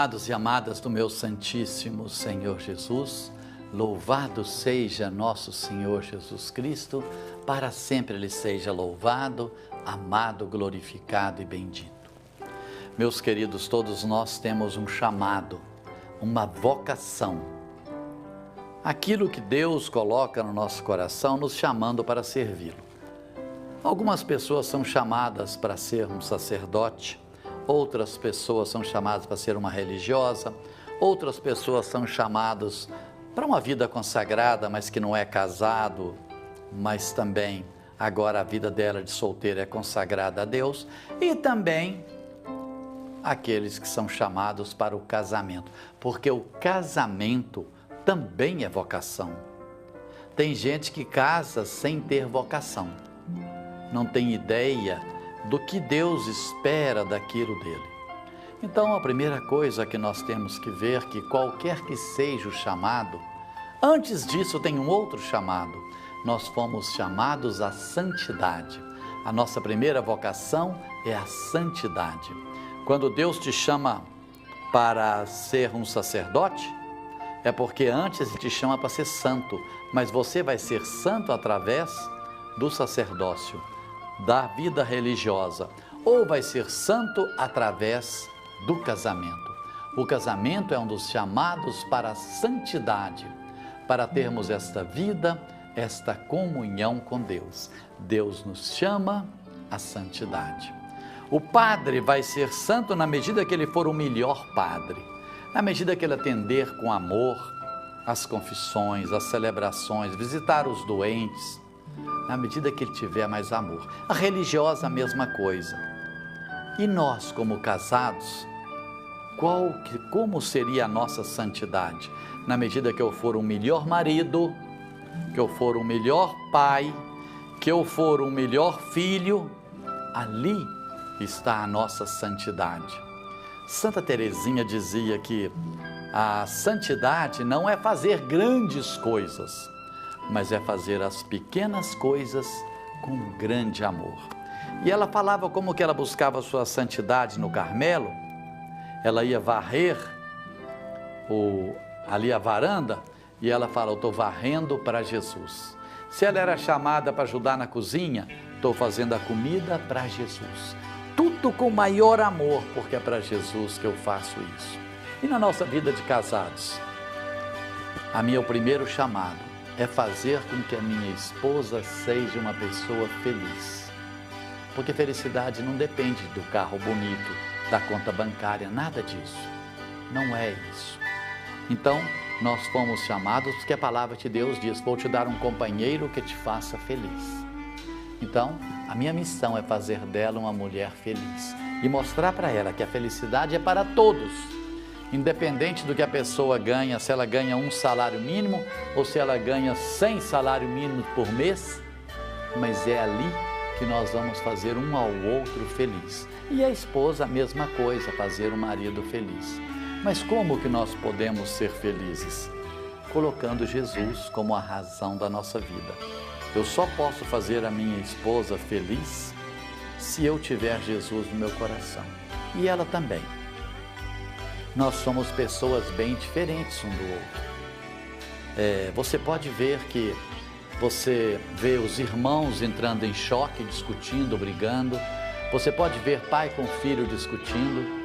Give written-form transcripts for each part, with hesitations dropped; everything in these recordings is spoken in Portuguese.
Amados e amadas do meu Santíssimo Senhor Jesus, louvado seja nosso Senhor Jesus Cristo, para sempre Ele seja louvado, amado, glorificado e bendito. Meus queridos, todos nós temos um chamado, uma vocação. Aquilo que Deus coloca no nosso coração, nos chamando para servi-lo. Algumas pessoas são chamadas para ser um sacerdote, outras pessoas são chamadas para ser uma religiosa, outras pessoas são chamadas para uma vida consagrada, mas que não é casado, mas também agora a vida dela de solteira é consagrada a Deus, e também aqueles que são chamados para o casamento, porque o casamento também é vocação. Tem gente que casa sem ter vocação, não tem ideia do que Deus espera daquilo dele. Então, a primeira coisa que nós temos que ver, que qualquer que seja o chamado, antes disso tem um outro chamado. Nós fomos chamados à santidade. A nossa primeira vocação é a santidade. Quando Deus te chama para ser um sacerdote, é porque antes Ele te chama para ser santo, mas você vai ser santo através do sacerdócio, da vida religiosa, ou vai ser santo através do casamento. O casamento é um dos chamados para a santidade, para termos esta vida, esta comunhão com Deus. Deus nos chama à santidade. O padre vai ser santo na medida que ele for o melhor padre, na medida que ele atender com amor as confissões, as celebrações, visitar os doentes, na medida que ele tiver mais amor. A religiosa, a mesma coisa. E nós, como casados, como seria a nossa santidade? Na medida que eu for um melhor marido, que eu for um melhor pai, que eu for um melhor filho, ali está a nossa santidade. Santa Teresinha dizia que a santidade não é fazer grandes coisas, mas é fazer as pequenas coisas com grande amor. E ela falava como que ela buscava a sua santidade no Carmelo. Ela ia varrer ali a varanda e ela fala: eu estou varrendo para Jesus. Se ela era chamada para ajudar na cozinha, estou fazendo a comida para Jesus. Tudo com maior amor, porque é para Jesus que eu faço isso. E na nossa vida de casados, o primeiro chamado é fazer com que a minha esposa seja uma pessoa feliz. Porque felicidade não depende do carro bonito, da conta bancária, nada disso. Não é isso. Então, nós fomos chamados porque a palavra de Deus diz: vou te dar um companheiro que te faça feliz. Então, a minha missão é fazer dela uma mulher feliz e mostrar para ela que a felicidade é para todos. Independente do que a pessoa ganha, se ela ganha um salário mínimo ou se ela ganha 100 salários mínimos por mês, mas é ali que nós vamos fazer um ao outro feliz. E a esposa, a mesma coisa, fazer o marido feliz. Mas como que nós podemos ser felizes? Colocando Jesus como a razão da nossa vida. Eu só posso fazer a minha esposa feliz se eu tiver Jesus no meu coração. E ela também. Nós somos pessoas bem diferentes um do outro. Você pode ver que você vê os irmãos entrando em choque, discutindo, brigando. Você pode ver pai com filho discutindo.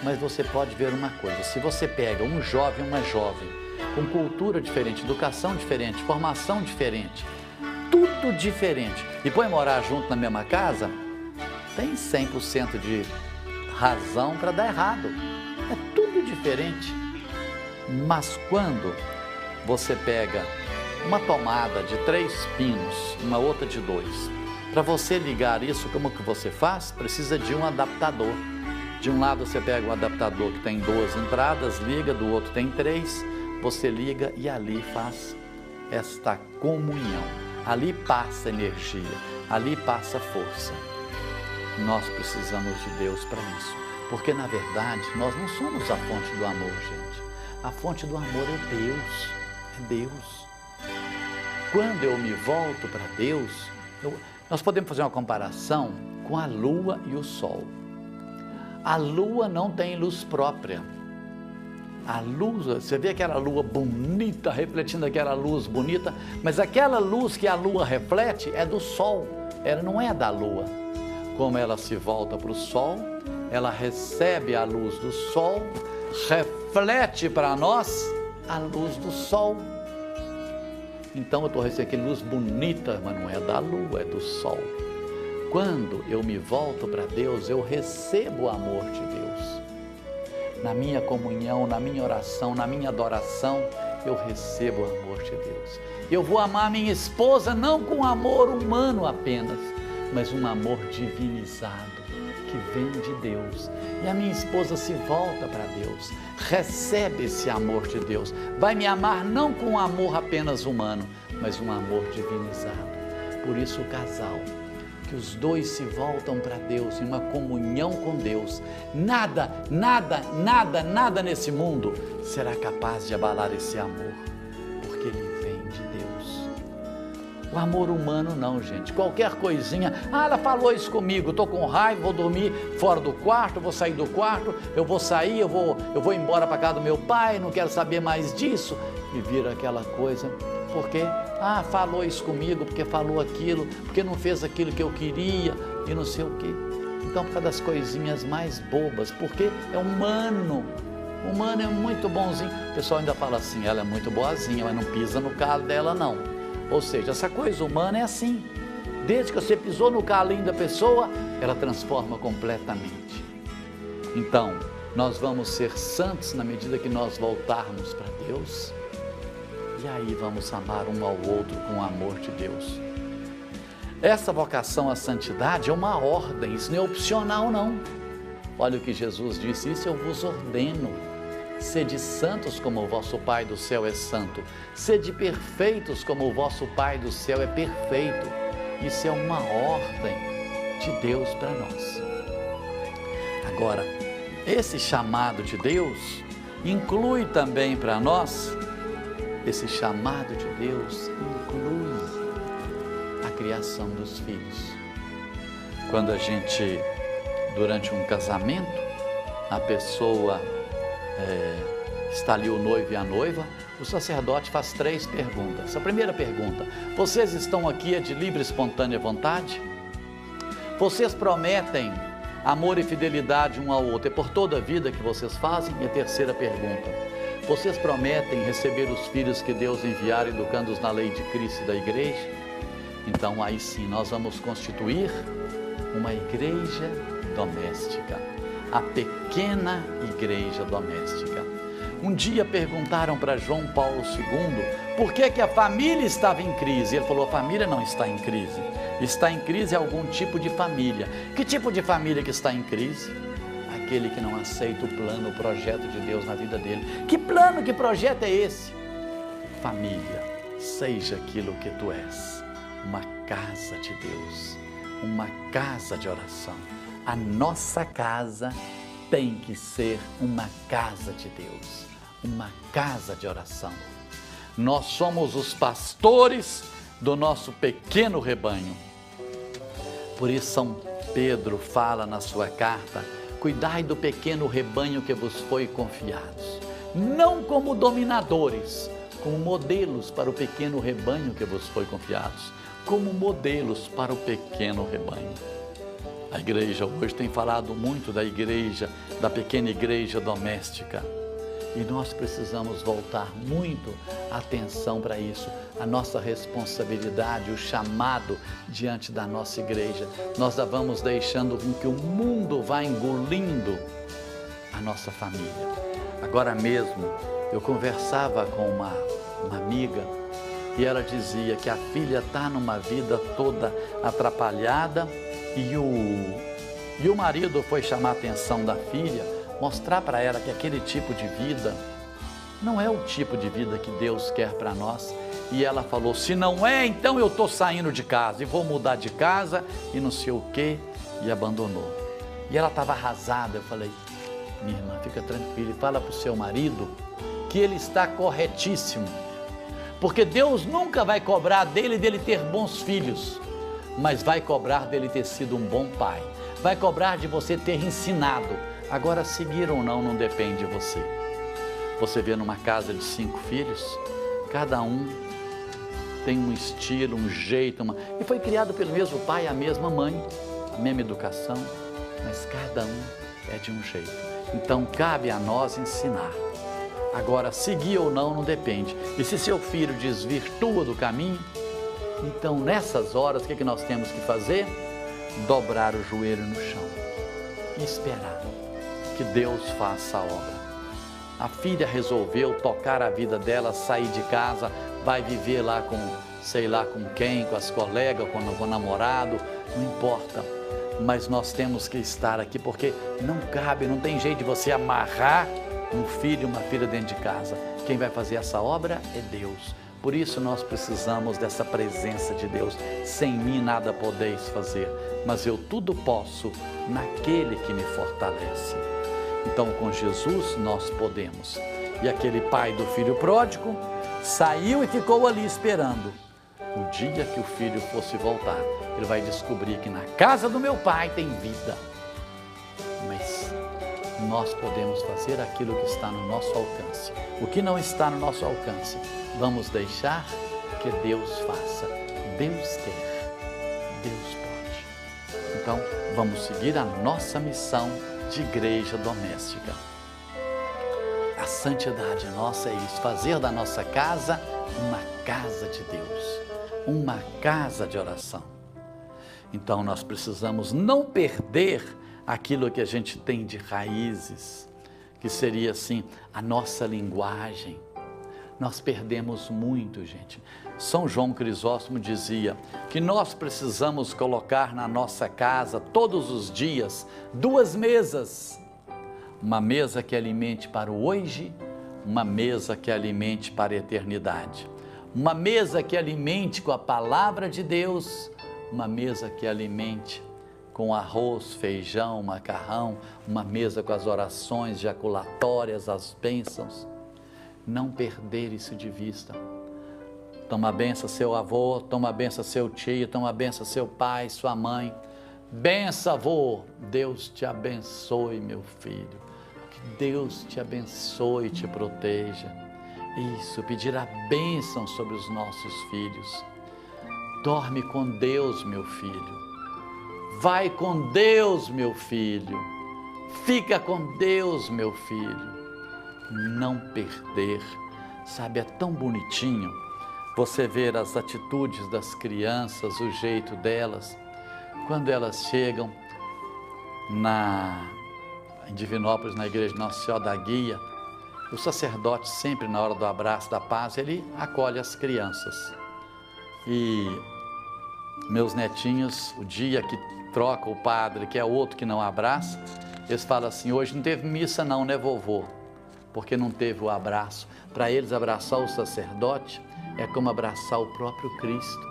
Mas você pode ver uma coisa: se você pega um jovem e uma jovem, com cultura diferente, educação diferente, formação diferente, tudo diferente, e põe morar junto na mesma casa, tem 100% de razão para dar errado. É tudo diferente. Mas quando você pega uma tomada de 3 pinos, uma outra de 2, para você ligar isso, como que você faz? Precisa de um adaptador. De um lado você pega um adaptador que tem 2 entradas, liga, do outro tem 3, você liga e ali faz esta comunhão. Ali passa energia, ali passa força. Nós precisamos de Deus para isso. Porque, na verdade, nós não somos a fonte do amor, gente. A fonte do amor é Deus. É Deus. Quando eu me volto para Deus, nós podemos fazer uma comparação com a lua e o sol. A lua não tem luz própria. A luz, você vê aquela lua bonita, refletindo aquela luz bonita, mas aquela luz que a lua reflete é do sol, ela não é da lua. Como ela se volta para o sol, ela recebe a luz do sol, reflete para nós a luz do sol. Então eu estou recebendo luz bonita, mas não é da lua, é do sol. Quando eu me volto para Deus, eu recebo o amor de Deus. Na minha comunhão, na minha oração, na minha adoração, eu recebo o amor de Deus. Eu vou amar minha esposa não com amor humano apenas, mas um amor divinizado, que vem de Deus. E a minha esposa se volta para Deus, recebe esse amor de Deus, vai me amar não com um amor apenas humano, mas um amor divinizado. Por isso o casal, que os dois se voltam para Deus, em uma comunhão com Deus, nada nesse mundo será capaz de abalar esse amor, porque ele vem de Deus. O amor humano não, gente, qualquer coisinha, ela falou isso comigo, estou com raiva, vou dormir fora do quarto, vou sair do quarto, eu vou sair, eu vou embora para casa do meu pai, não quero saber mais disso, e vira aquela coisa, porque falou isso comigo, porque falou aquilo, porque não fez aquilo que eu queria e não sei o quê. Então, por causa das coisinhas mais bobas, porque é humano, o humano é muito bonzinho. O pessoal ainda fala assim, ela é muito boazinha, mas não pisa no calo dela não. Ou seja, essa coisa humana é assim, desde que você pisou no calinho da pessoa, ela transforma completamente. Então, nós vamos ser santos na medida que nós voltarmos para Deus, e aí vamos amar um ao outro com o amor de Deus. Essa vocação à santidade é uma ordem, isso não é opcional não. Olha o que Jesus disse, isso eu vos ordeno. Sede santos como o vosso Pai do céu é santo. Sede perfeitos como o vosso Pai do céu é perfeito. Isso é uma ordem de Deus para nós. Agora, esse chamado de Deus inclui também para nós, esse chamado de Deus inclui a criação dos filhos. Quando a gente, durante um casamento, a pessoa está ali o noivo e a noiva, o sacerdote faz 3 perguntas. A primeira pergunta, vocês estão aqui de livre e espontânea vontade? Vocês prometem amor e fidelidade um ao outro, é por toda a vida que vocês fazem? E a terceira pergunta, vocês prometem receber os filhos que Deus enviar, educando-os na lei de Cristo e da igreja? Então aí sim nós vamos constituir uma igreja doméstica, a pequena igreja doméstica. Um dia perguntaram para João Paulo II por que a família estava em crise. Ele falou, a família não está em crise, está em crise algum tipo de família. Que tipo de família que está em crise? Aquele que não aceita o plano, o projeto de Deus na vida dele. Que plano, que projeto é esse? Família, seja aquilo que tu és, uma casa de Deus, uma casa de oração. A nossa casa tem que ser uma casa de Deus, uma casa de oração. Nós somos os pastores do nosso pequeno rebanho. Por isso São Pedro fala na sua carta, cuidai do pequeno rebanho que vos foi confiado, não como dominadores, como modelos para o pequeno rebanho que vos foi confiado, como modelos para o pequeno rebanho. A igreja hoje tem falado muito da igreja, da pequena igreja doméstica. E nós precisamos voltar muito a atenção para isso, a nossa responsabilidade, o chamado diante da nossa igreja. Nós vamos deixando com que o mundo vá engolindo a nossa família. Agora mesmo, eu conversava com uma amiga e ela dizia que a filha está numa vida toda atrapalhada e o marido foi chamar a atenção da filha, mostrar para ela que aquele tipo de vida não é o tipo de vida que Deus quer para nós. E ela falou, se não é, então eu estou saindo de casa e vou mudar de casa e não sei o que, e abandonou. E ela estava arrasada. Eu falei, minha irmã, fica tranquila e fala para o seu marido que ele está corretíssimo, porque Deus nunca vai cobrar dele ter bons filhos, mas vai cobrar dele ter sido um bom pai, vai cobrar de você ter ensinado. Agora, seguir ou não depende de você. Você vê numa casa de 5 filhos, cada um tem um estilo, um jeito, e foi criado pelo mesmo pai, a mesma mãe, a mesma educação, mas cada um é de um jeito. Então cabe a nós ensinar. Agora, seguir ou não depende. E se seu filho desvirtua do caminho, então nessas horas o que nós temos que fazer? Dobrar o joelho no chão e esperar que Deus faça a obra. A filha resolveu tocar a vida dela, sair de casa, vai viver lá com, sei lá com quem, com as colegas, com o namorado, não importa. Mas nós temos que estar aqui, porque não cabe, não tem jeito de você amarrar um filho e uma filha dentro de casa. Quem vai fazer essa obra é Deus. Por isso nós precisamos dessa presença de Deus. Sem mim nada podeis fazer, mas eu tudo posso naquele que me fortalece. Então com Jesus nós podemos. E aquele pai do filho pródigo saiu e ficou ali esperando. O dia que o filho fosse voltar, ele vai descobrir que na casa do meu pai tem vida. Mas nós podemos fazer aquilo que está no nosso alcance. O que não está no nosso alcance, vamos deixar que Deus faça. Deus quer, Deus pode. Então, vamos seguir a nossa missão de igreja doméstica. A santidade nossa é isso, fazer da nossa casa uma casa de Deus, uma casa de oração. Então nós precisamos não perder aquilo que a gente tem de raízes, que seria assim, a nossa linguagem. Nós perdemos muito, gente. São João Crisóstomo dizia que nós precisamos colocar na nossa casa todos os dias 2 mesas. Uma mesa que alimente para o hoje, uma mesa que alimente para a eternidade. Uma mesa que alimente com a palavra de Deus, uma mesa que alimente com arroz, feijão, macarrão, uma mesa com as orações jaculatórias, as bênçãos. Não perder isso de vista. Toma a benção seu avô, toma a benção seu tio, toma a benção seu pai, sua mãe. Benção, avô, Deus te abençoe, meu filho. Que Deus te abençoe e te proteja. Isso, pedir a bênção sobre os nossos filhos. Dorme com Deus, meu filho. Vai com Deus, meu filho. Fica com Deus, meu filho. Não perder. Sabe, é tão bonitinho você ver as atitudes das crianças, o jeito delas. Quando elas chegam em Divinópolis, na igreja de Nossa Senhora da Guia, o sacerdote sempre na hora do abraço da paz, ele acolhe as crianças. E meus netinhos, o dia que troca o padre, que é outro que não abraça, eles falam assim, hoje não teve missa não, né, vovô? Porque não teve o abraço. Para eles, abraçar o sacerdote é como abraçar o próprio Cristo.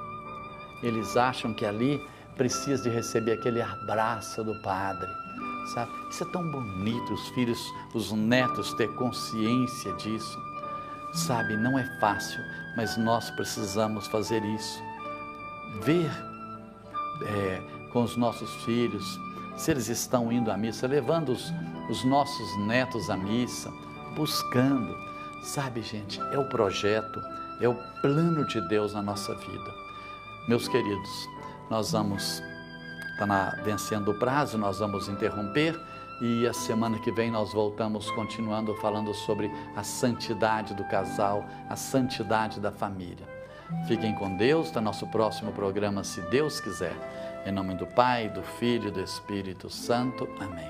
Eles acham que ali precisa de receber aquele abraço do padre, sabe? Isso é tão bonito, os filhos, os netos ter consciência disso, sabe? Não é fácil, mas nós precisamos fazer isso. Ver com os nossos filhos, se eles estão indo à missa, levando os nossos netos à missa, buscando, sabe, gente, é o projeto, é o plano de Deus na nossa vida. Meus queridos, nós vamos, vencendo o prazo, nós vamos interromper e a semana que vem nós voltamos continuando falando sobre a santidade do casal, a santidade da família. Fiquem com Deus, até nosso próximo programa, se Deus quiser. Em nome do Pai, do Filho e do Espírito Santo. Amém.